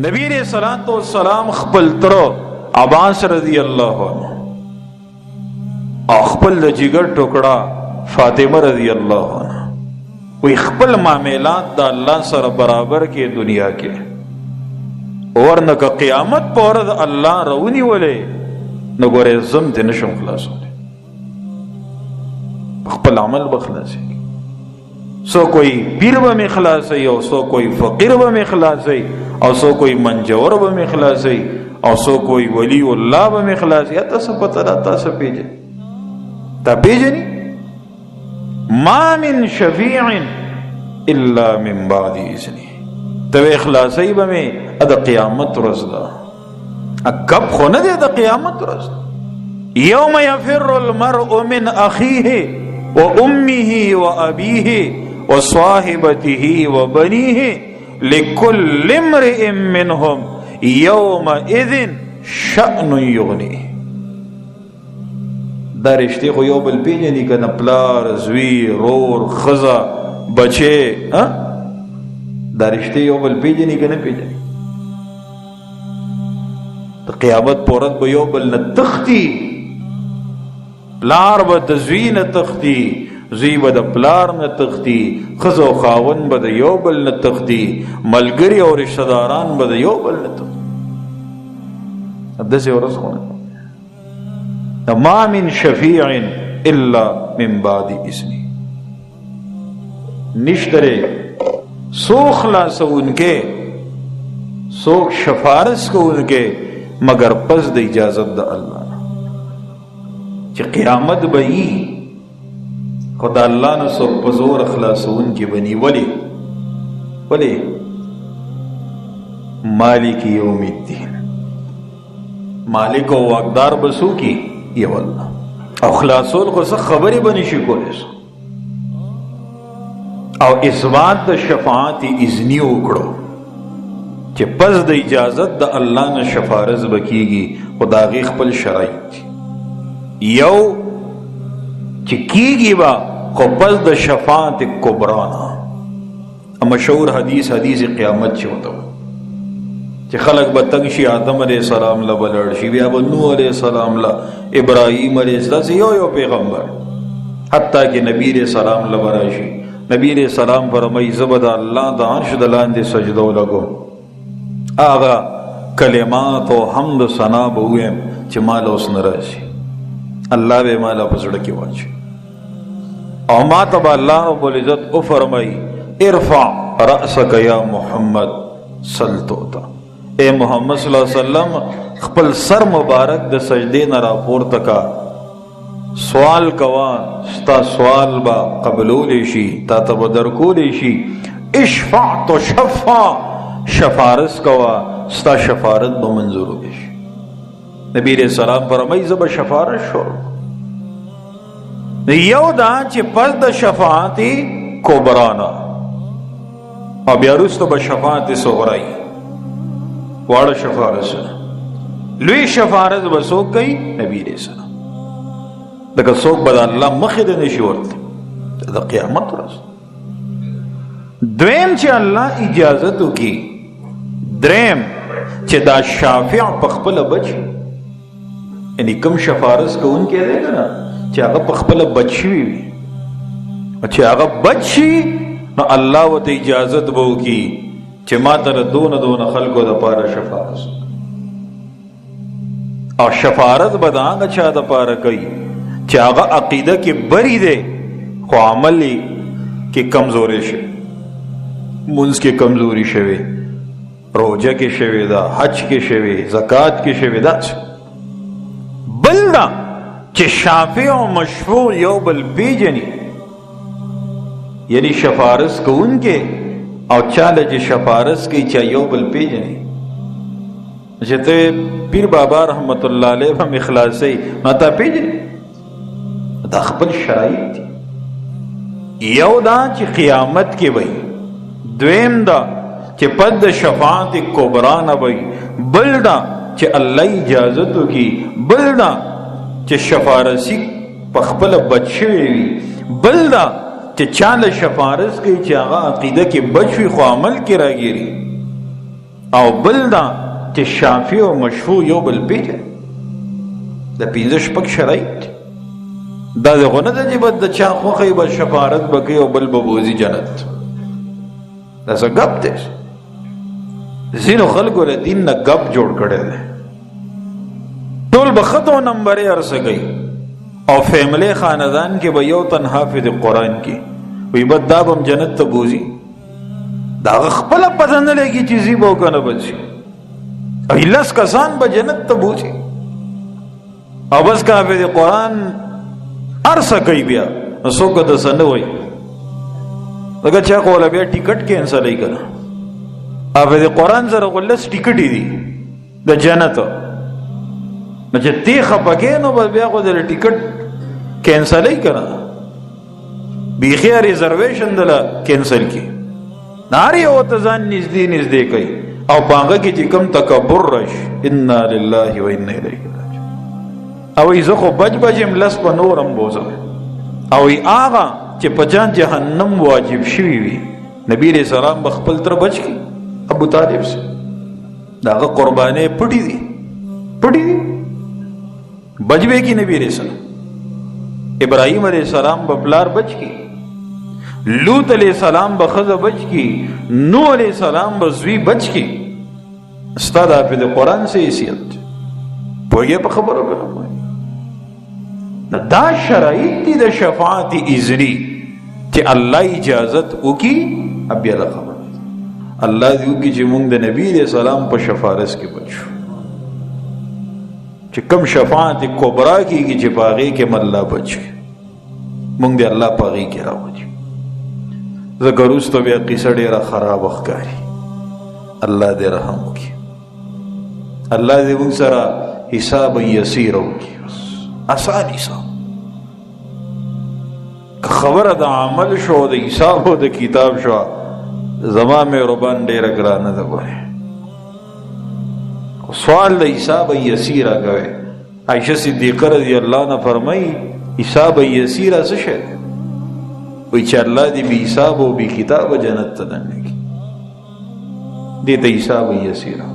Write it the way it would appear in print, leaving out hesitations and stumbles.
نبی علیہ الصلوۃ والسلام خپل تر عباس رضی الله عنه او خپل د جگر ټوکړه فاطمه رضی الله عنها وی خپل معاملات د الله سره برابر کې دنیا کې ورنه که قیامت پر ورځ الله رونی ولې نو ګورې زم ته نشم خلاصولی خپل عمل بخلاصي سو کوئی پیر به می خلاصي او سو کوئی فقیر به می خلاصي او سو کوئی منجور به می خلاصي او سو کوئی ولی الله به می خلاصي تاسو پته را تاسو پیژنئ تا پیژنئ ما من شفیع الا من بعد اذنه تو اخلاصی بمی دا قیامت رزدا کب خونه دی دا قیامت رزدا یوم یفر المرء من اخیه و امه و ابیه و صاحبته و بنیه لکل امرئ منهم یومئذ شأن یغنیه دا رشتے خو یو بل پیجنی کنه پلار زوی رور خزا بچے دا رشتے یو بل پیجنی کنه پیجنی دا قیامت پورت با یو بل نتختی پلار با دا زوی نتختی زوی با دا پلار نتختی خزا و خاون با دا یو بل نتختی ملگری اور رشتہ داران با دا یو بل نتختی اب دسی ورس خونا ما من شفیع الا من بعد اذنه نشترے سو خلاص ان کے سو شفارس کو ان کے مگر پس د اجازت د اللہ چی قیامت بئی خدا اللہ نے سو پزور خلاص ان کی بنی ولی مالک یوم الدین مالک و واقدار بسو کی یو اللہ او خلاصول خو څه خبرې بنی شي کولی او اثبات د شفاعت اذنی وکړو چې پس د اجازت د الله نه شفارز بکیږي خدای خپل شرایط یو چې کیږي با خو پس د شفاعت کبرا نه مشهور حدیث قیامت چې وته چې خلق به تنگ شي آدم علیہ السلام له بلړ شي بیا به نوح علیہ السلام له ابراهیم علیہ السلام یو پیغمبر حتی کہ نبی علیہ السلام له براشي نبی علیہ السلام فرمای زبد الله د عرش د لاندې سجدو لګو آغا کلمات او حمد و ثنا به ویم چې مال اوس نه راشي الله به مال په زړه کې واچي او ما تب الله رب العزت او فرمای ارفع رأسك یا محمد سلطوتا اے محمد صلی اللہ علیہ وسلم خپل سر مبارک د سجدے نه راپورته کا سوال کوا ستا سوال با قبلولی شي تا ته درکولی شي اشفع تو شفع شفارس کوا ستا شفارت به منظور شي نبی علیہ السلام فرمای زب شفارت شو یو دا چې پس د شفاعت کبرانا او بیا وروسته به شفاعت صغرا واړه شفارت لوی شفارت به څوک کوي نبی علیہ السلام لکه څوک به د الله مخې ته نشي ورتلی د قیامت ورځ دویم چې الله اجازت وکړي دریم چې دا شافع په خپله بچ یعنی کوم شفارت کوونکی دی که نه چې هغه په خپله بچ شوي وي چې هغه بچ شي نو الله ورته اجازت به وکړي چې ما ته دونه خلکو دپاره شفارت او شفارت به د هغه چا دپاره کوي چې هغه عقیده کې بری دی خو عمل کې کمزوري شي منځ کې کمزوري شوی روزه کې شوی دا حج کې شوی زکات کې شوی دا بل دا چې شافع او مشفوع یو بل پیژني یعنی شفارس کوونکې او چاله چې شفارس کوي چې یو بل پیژني چې ته پیر بابا رحمت الله علیه هم اخلاصي نو ته پیژني دا خپل شرایط دي یو دا چې قیامت کې وي دویم دا چې پد شفاعت کبرا نه وي بل دا چې الله اجازت وکي بل دا چې شفارسی په خپل بچوي وي بل دا چې چاله شفارس کوي چې هغه عقیده کې بچوي خو عمل کې راګيري او بل دا چې شافع او مشفوع یو بل پیژني. د 15 شپږ شرایط دا دغه نه ده چې بد د چا خوښي به شفاعت وکړي او بل به بوځي جنت. دا څه ګپ دی؟ ځینو خلکو له دین نه ګپ جوړ کړی دی. ټول به خط او نمبرې عرضه کوي او فیملی خاندان کې به یو تن حافظ قرآن کې وی بد دا به هم جنت ته بوځي. دا هغه خپله پته نه لګي چې ځي به او که نه به ځي. او 10 کسان به جنت ته بوځي او بس که حافظ قرآن ارسه کوي بیا نو څوک د څه نه وایي. لکه چا خو ولا بیا ټیکټ کینسلوي که نه. حافظ قرآن سره خو 10 ټیکټې دي د جنت. نو چې تی خفه کې نو بس بیا خو د ټیکټ کینسلوي که نه. بیخي ریزرویشن دله کینسل کی. هر یو ته ځان نږدې نږدې کوي او په هغه کې چې کوم تکبر راشي انا لله و انا الیه راجعون. او ای زه خو بج یم لس په نورم بوزم. او ای هغه چې په جان جهنم واجب شوي وي نبی علیہ السلام به خپل تر بچ کی ابو طالب سے دا هغه قربانې پټې دي بچ به کی نبی علیہ السلام. ابراہیم علیہ السلام به پلار بچ کی. لوط علیہ السلام به ښځه بچ کی. نوح علیہ السلام به زوی بچ کی. ستا د حافظ قرآن سے حیثیت پوهیږې په خبرو که نه پوهیږې؟ دا شرایط دي د شفاعت اذنی چې الله اجازت وکړي. بیا دا خبره الله دې وکړي چې موږ د نبی علیہ السلام په شفارس کې بچ شو چې کم شفاعت کبرا کېږي چې په هغې کې الله بچ کړي. موږ دې الله په هغې کې راوچي. ځکه وروسته بیا قصه ډېره خرابه ښکاري. الله دې رحم وکړي. الله دې موږ سره حساب یسیر وکړي. آسان حساب. که خبره د عمل شو د حساب او د کتاب شو زما مهربان ډېره ګرانه ده. ګورې سوال د حساب یسیره کوي. عائشہ صدیقه رضی الله عنها فرمایي حساب یسیره څه شی دی؟ وایي چې الله دې بې حساب او بې کتابه جنت ته دننه کړي. دې ته حساب یسیره